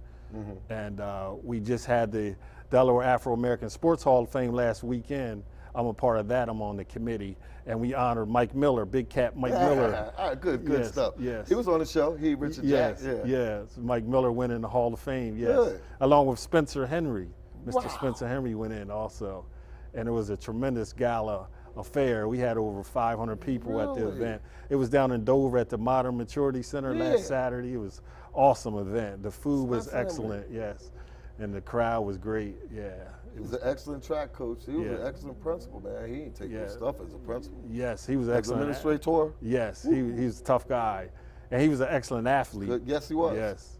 And we just had the Delaware Afro-American Sports Hall of Fame last weekend. I'm a part of that. I'm on the committee, and we honored Mike Miller, Big Cat Mike Miller. All right, good stuff. Yes. He was on the show. Richard Jack. Yes. Mike Miller went in the Hall of Fame. Yes. Good. Along with Spencer Henry. Mr. Wow. Spencer Henry went in also, and it was a tremendous gala affair. We had over 500 people at the event. It was down in Dover at the Modern Maturity Center last Saturday. It was an awesome event. The food was excellent. Yes. And the crowd was great. Yeah. He was an excellent track coach. He was an excellent principal, man. He didn't take his stuff as a principal. Yes, he was As excellent. administrator? Yes, he was a tough guy. And he was an excellent athlete. Good. Yes, he was. Yes.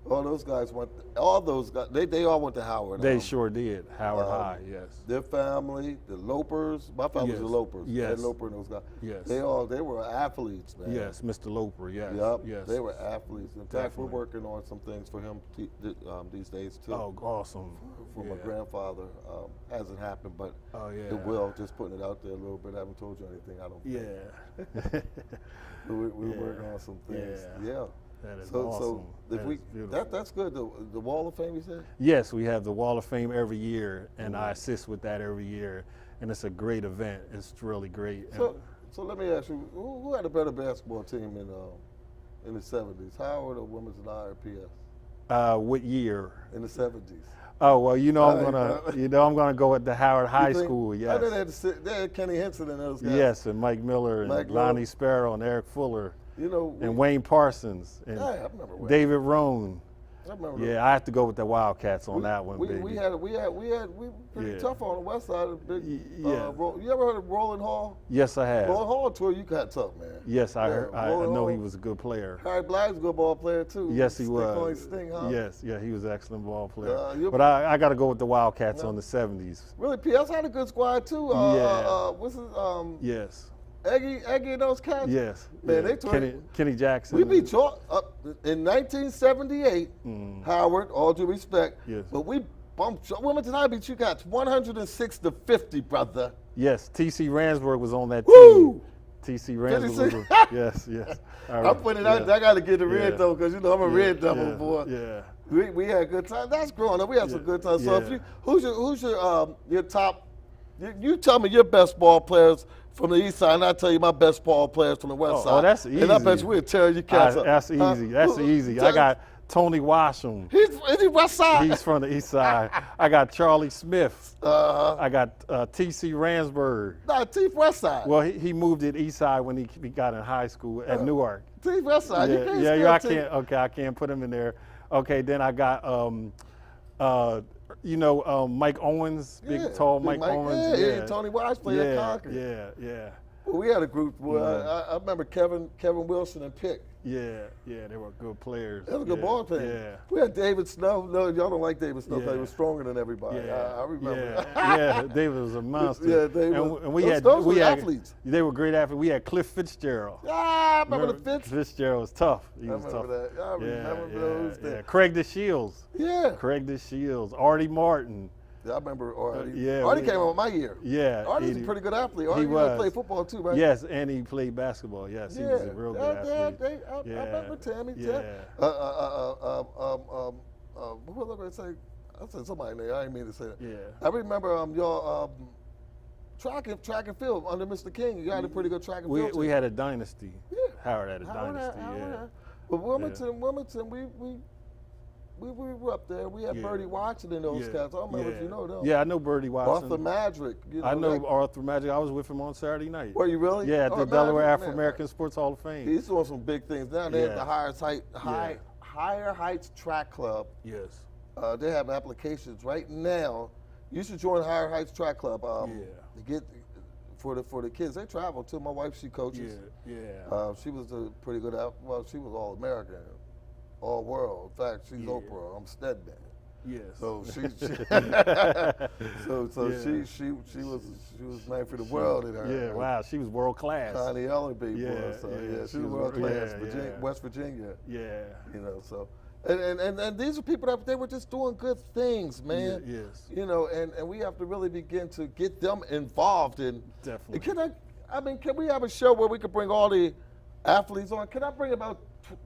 All those guys they all went to Howard. They sure did. Howard High, yes. Their family, the Lopers. My family was the Lopers. Yes. Ed Loper and those guys. Yes. They were athletes, man. Yes, Mr. Loper, yes. Yep. Yes. They were athletes. In fact, Definitely. we're working on some things for him these days too. Oh, awesome. For my grandfather. Hasn't happened, but yeah. it will. Just putting it out there a little bit. I haven't told you anything. I don't think. Yeah. We're working on some things. Yeah. That is So awesome. if that's good. The Wall of Fame, you said? Yes, we have the Wall of Fame every year, and I assist with that every year, and it's a great event. It's really great. So let me ask you, who had a better basketball team in the 70s, Howard or Wilmington I or PS? What year? In the 70s. Oh well, I'm gonna go with the Howard High School. Yes. I know they had Kenny Henson and those guys. Yes, and Mike Miller and Lonnie Sparrow and Eric Fuller. You know, and Wayne Parsons and I remember Wayne. David Roan. I remember. Yeah, I have to go with the Wildcats on that one. We baby. we pretty tough on the west side of the big. Yeah. You ever heard of Roland Hall? Yes, I have. Roland Hall tour, you got tough, man. Yes, I heard. I know Hall. he was a good player. Harry Black's a good ball player too. Yes, he was. Sting, huh? Yes, yeah, he was an excellent ball player. But I got to go with the Wildcats on the 70s. Really, PS had a good squad too. What's his Yes. Eggy and those cats? Yes. Man, yeah. they Kenny Jackson. We beat Chalk in 1978, Howard, all due respect. Yes. But we bumped Wilmington I beat you guys 106-50, brother. Yes, T.C. Ransburg was on that Woo! team. T.C. Ransburg. Yes. I'm putting it out. I got to get the red though, because you know I'm a red devil boy. Yeah. We had a good time. That's growing up. We had some good times. So if who's your top? You tell me your best ball players from the east side, and I tell you my best ball players from the west side. Oh, that's easy. And I bet you we'll tear you cats up. That's easy. That's easy. I got Tony Washam. Is he west side? He's from the east side. I got Charlie Smith. Uh-huh. I got T.C. Ransburg. No, T west side. Well, he moved to the east side when he got in high school at Newark. T west side. I can't. Okay, I can't put him in there. Okay, then I got Mike Owens, big tall Mike Owens. Yeah, Tony Wise played at Concord. Yeah. Well, we had a group where I remember Kevin Wilson and Pick. Yeah, they were good players. That was a good ball team. Yeah. We had David Snow. No, y'all don't like David Snow because he Yeah. was stronger than everybody. Yeah, I remember. Yeah, David was a monster. Yeah, David. And we Those- had those we were had athletes. They were great athletes. We had Cliff Fitzgerald. I remember the Fitz. Fitzgerald was tough. He I was remember tough. that. I remember those Yeah. days. Craig DeShields. Yeah. Craig DeShields. Artie Martin. I remember Artie. yeah, Artie we- came out my year. Yeah, Artie's a he- pretty good athlete. he Artie was. played football too, right? Yes, and he played basketball. Yes, he was a real good athlete. I remember Tammy. Yeah. Who was I going to say? I said somebody name. I didn't mean to say that. Yeah. I remember your track and field under Mr. King. You had a pretty good track and field team. We had a dynasty. Yeah. Howard had a Howard dynasty. had- Yeah. But Wilmington, we were up there. We had Yeah. Birdie Watson and those Yeah. cats. I don't know if you know them. Yeah, I know Birdie Watson. Arthur Madrick. You know, I know like, Arthur Magic. I was with him on Saturday night. Were you really? Yeah, at the Oh, Delaware Madrick, Afro American Sports Hall of Fame. He's doing some big things now. They have Yeah. the Higher Heights Track Club. Yes. They have applications right now. You should join Higher Heights Track Club. To get for the kids. They travel too. My wife, she coaches. Yeah. She was a pretty good. She was all American, all world. In fact, she's Yeah. Oprah. I'm Stedman. Yes. So she Yeah. she was made for the world in her. Yeah. Wow. She was world class. Connie Ellerby Yeah, was. So yeah, she was world class. yeah. West Virginia. Yeah. You know, so and these are people that they were just doing good things, man. Yeah, yes. You know, and we have to really begin to get them involved in. Definitely. Can we have a show where we could bring all the athletes on? Can I bring about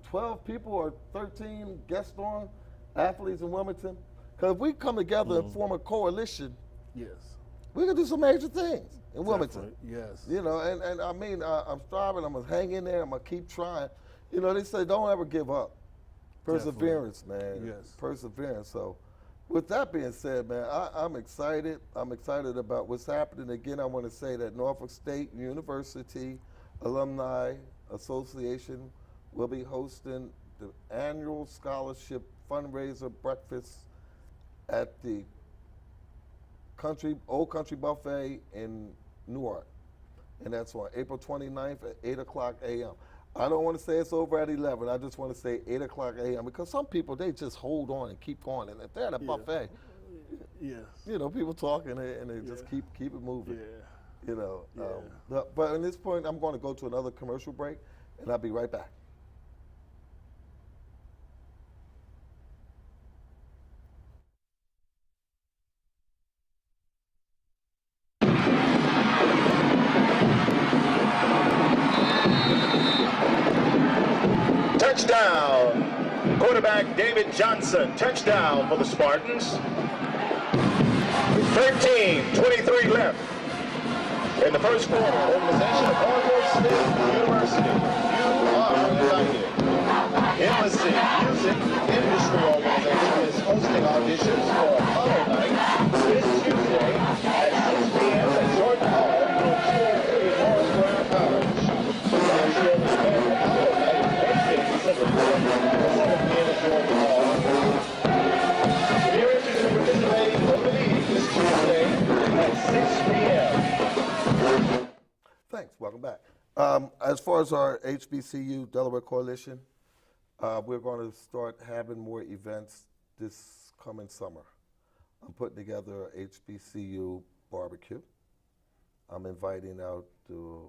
12 people or 13 guests on, athletes in Wilmington? Because if we come together and form a coalition, Yes. we can do some major things in Wilmington. Definitely. Yes. You know, and I mean, I'm striving. I'm gonna hang in there. I'm gonna keep trying. You know, they say don't ever give up. Perseverance, man. Yes. Perseverance. So, with that being said, man, I'm excited. I'm excited about what's happening. Again, I want to say that Norfolk State University Alumni Association will be hosting the annual scholarship fundraiser breakfast at the Old Country Buffet in Newark. And that's on April 29th at 8 o'clock a.m. I don't want to say it's over at 11. I just want to say 8 o'clock a.m. because some people, they just hold on and keep going. And if they're at a buffet, Yes. you know, people talking and they just keep it moving. Yeah. You know. Yeah. But at this point, I'm going to go to another commercial break, and I'll be right back. Touchdown. Quarterback David Johnson. Touchdown for the Spartans. 13:23 left in the first quarter. Organization of Harvard State University. You are invited. Embassy Music Industry Organization is hosting auditions for Apollo Night this Tuesday at 6 p.m. at Jordan Hall near 203 Morris Square College. Last year was spent Apollo Night Wednesday, December 4th at 7 p.m. at Jordan Hall. If you're interested in participating for the league this Tuesday at 6 p.m. Thanks. Welcome back. As far as our HBCU Delaware Coalition, we're going to start having more events this coming summer. I'm putting together a HBCU barbecue. I'm inviting out the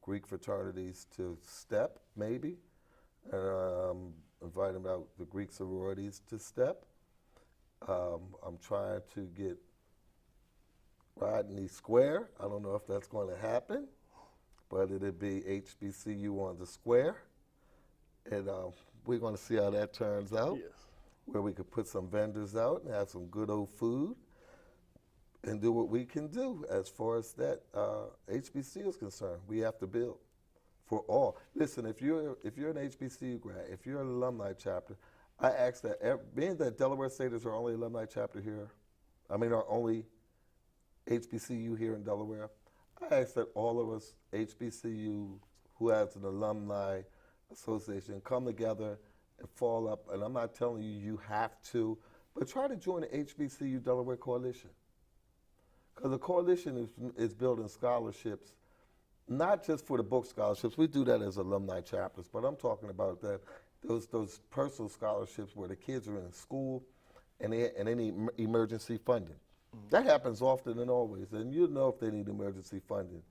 Greek fraternities to STEP, maybe. And inviting out the Greek sororities to STEP. I'm trying to get Rodney Square. I don't know if that's going to happen, but it'll be HBCU on the square. And we're going to see how that turns out, where we could put some vendors out and have some good old food and do what we can do as far as that HBCU is concerned. We have to build for all. Listen, if you're an HBCU grad, if you're an alumni chapter, I ask that, being that Delaware State is our only alumni chapter here, our only HBCU here in Delaware, I ask that all of us HBCU who has an alumni association come together and fall up. And I'm not telling you have to, but try to join the HBCU Delaware Coalition. Because the coalition is building scholarships not just for the book scholarships. We do that as alumni chapters, but I'm talking about that those personal scholarships where the kids are in school and they need emergency funding. That happens often and always, and you know if they need emergency funding.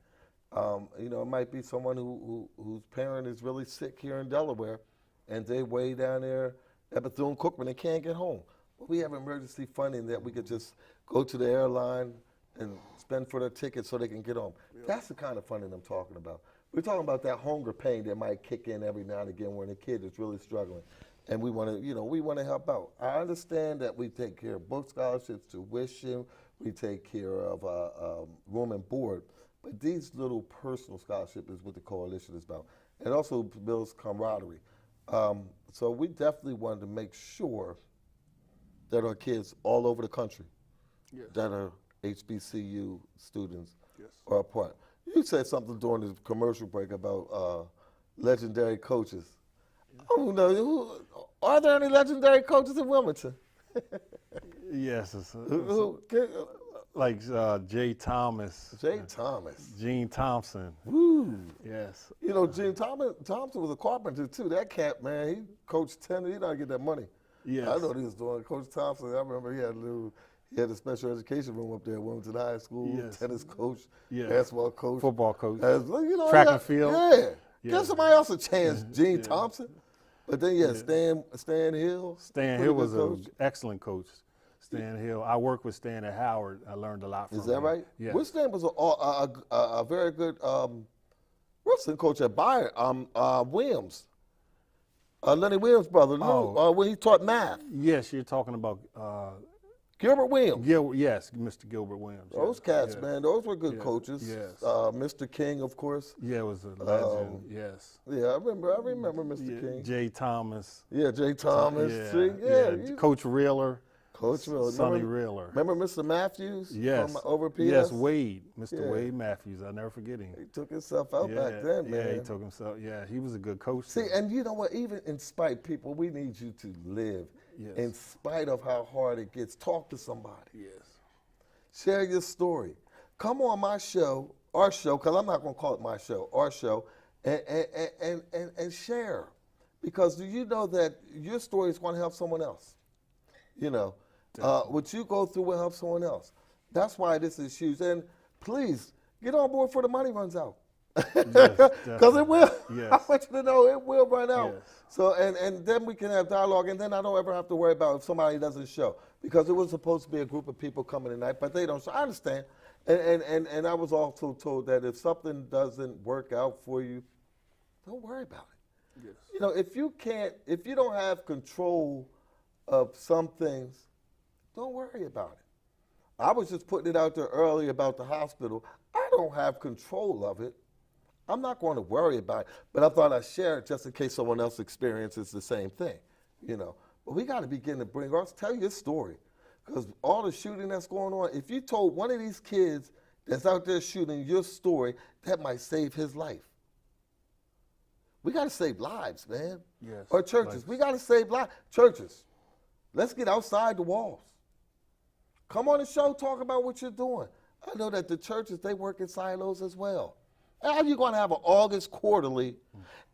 You know, it might be someone whose parent is really sick here in Delaware, and they way down there at Bethune-Cookman and can't get home. Well, we have emergency funding that we could just go to the airline and spend for their tickets so they can get home. That's the kind of funding I'm talking about. We're talking about that hunger pain that might kick in every now and again when a kid is really struggling. And we want to, you know, we want to help out. I understand that we take care of book scholarships, tuition, we take care of room and board, but these little personal scholarships is what the coalition is about. It also builds camaraderie. So we definitely wanted to make sure that our kids all over the country that are HBCU students are a part. You said something during the commercial break about legendary coaches. Oh no, are there any legendary coaches in Wilmington? Yes, like Jay Thomas. Jay Thomas. Gene Thompson. Woo. Yes. You know, Gene Thompson was a carpenter too. That cat, man, he coached tennis. He didn't get that money. Yes. I know what he was doing. Coach Thompson, I remember he had a special education room up there at Wilmington High School, tennis coach, basketball coach, football coach, you know, track and field. Yeah. Give somebody else a chance, Gene Thompson. But then, Stan Hill. Stan Hill was an excellent coach. Stan Hill. I worked with Stan at Howard. I learned a lot from him. Is that right? Yeah. Well, Stan was a very good wrestling coach at Bayer, Williams. Lenny Williams' brother, when he taught math. Yes, you're talking about Gilbert Williams. Yes, Mr. Gilbert Williams. Those cats, man, those were good coaches. Yes. Mr. King, of course. Yeah, it was a legend. Yes. Yeah, I remember Mr. King. Jay Thomas. Yeah, Jay Thomas. Coach Reeler. Coach Reeler. Sonny Reeler. Remember Mr. Matthews? Yes. From over PS? Yes, Wade. Mr. Wade Matthews. I'll never forget him. He took himself out back then, man. Yeah, he took himself. Yeah, he was a good coach. See, and you know what? Even in spite, people, we need you to live. Yes. In spite of how hard it gets, talk to somebody. Yes. Share your story. Come on my show, our show, because I'm not going to call it my show, our show, and share. Because do you know that your story is going to help someone else? You know, what you go through will help someone else. That's why this is huge. And please, get on board before the money runs out. Because it will. Yes. I want you to know it will run out. Yes. So and then we can have dialogue, and then I don't ever have to worry about if somebody doesn't show, because it was supposed to be a group of people coming tonight, but they don't show. I understand, and I was also told that if something doesn't work out for you, don't worry about it. Yes. You know, if you don't have control of some things, don't worry about it. I was just putting it out there earlier about the hospital. I don't have control of it. I'm not going to worry about it, but I thought I'd share it just in case someone else experiences the same thing, you know. But we got to begin to tell your story, because all the shooting that's going on, if you told one of these kids that's out there shooting your story, that might save his life. We got to save lives, man. Yes. Or churches. We got to save lives. Churches, let's get outside the walls. Come on the show, talk about what you're doing. I know that the churches, they work in silos as well. How are you going to have an August quarterly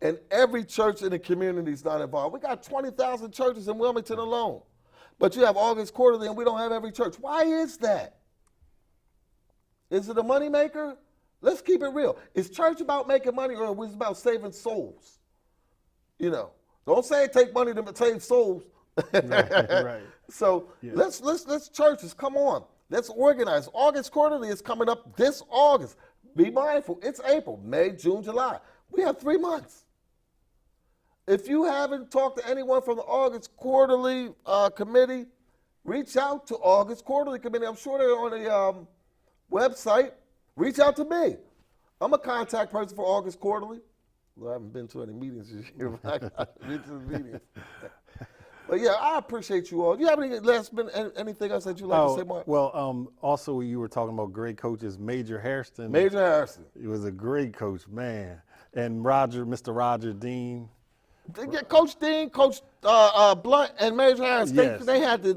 and every church in the community is not involved? We got 20,000 churches in Wilmington alone, but you have August quarterly and we don't have every church. Why is that? Is it a moneymaker? Let's keep it real. Is church about making money, or is it about saving souls? You know, don't say take money to save souls. Right. So let's churches, come on. Let's organize. August quarterly is coming up this August. Be mindful. It's April, May, June, July. We have 3 months. If you haven't talked to anyone from the August quarterly committee, reach out to August quarterly committee. I'm sure they're on the website. Reach out to me. I'm a contact person for August quarterly. Well, I haven't been to any meetings this year, but I've been to the meetings. But yeah, I appreciate you all. Do you have anything else that you'd like to say, Mark? Well, also you were talking about great coaches. Major Hairston. Major Harrison. He was a great coach, man. And Mr. Roger Dean. Coach Dean, Coach Blunt, and Major Harrison. Yes. They had the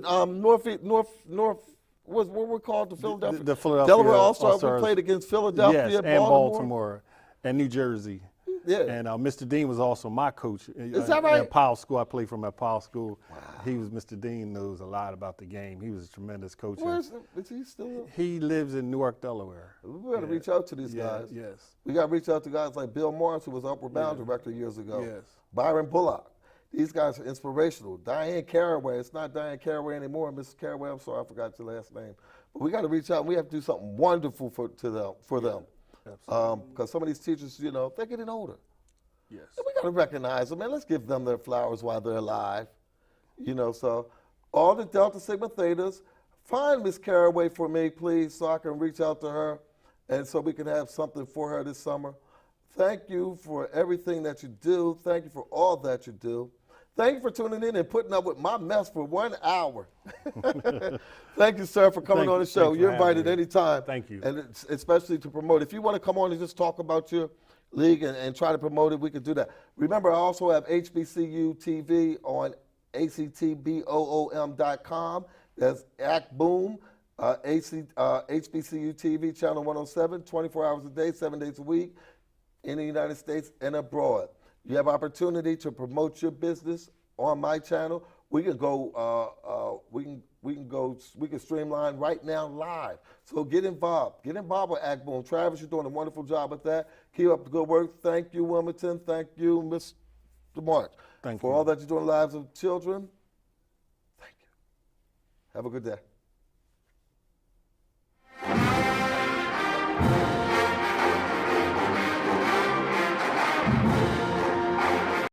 what we called the Philadelphia. The Philadelphia Delaware All-Stars. We All-Stars. played against Philadelphia, yes, and Baltimore. and New Jersey. Yeah. And Mr. Dean was also my coach. Is that right? At Powell School, I played from at Powell School. Wow. Mr. Dean knows a lot about the game. He was a tremendous coach. Is he still? He lives in Newark, Delaware. We got to reach out to these guys. Yes. We got to reach out to guys like Bill Morris, who was Upward Bound director years ago. Yes. Byron Bullock. These guys are inspirational. Diane Caraway. It's not Diane Caraway anymore. Mrs. Caraway, I'm sorry, I forgot your last name. But we got to reach out. And we have to do something wonderful for them. Because some of these teachers, they're getting older. Yes. And we got to recognize them, man. Let's give them their flowers while they're alive. So all the Delta Sigma Thetas, find Miss Caraway for me, please, so I can reach out to her and so we can have something for her this summer. Thank you for everything that you do. Thank you for all that you do. Thank you for tuning in and putting up with my mess for 1 hour. Thank you, sir, for coming on the show. You're invited anytime. Thank you. And especially to promote. If you want to come on and just talk about your league and try to promote it, we can do that. Remember, I also have HBCU TV on actboom.com. That's Act Boom, HBCU TV, channel 107, 24 hours a day, 7 days a week, in the United States and abroad. You have opportunity to promote your business on my channel. We can go. We can streamline right now live. So get involved. Get involved with Act Boom. Travis, you're doing a wonderful job with that. Keep up the good work. Thank you, Wilmington. Thank you, Mr. March. Thank for you. all that you do in the lives of children. Thank you. Have a good day.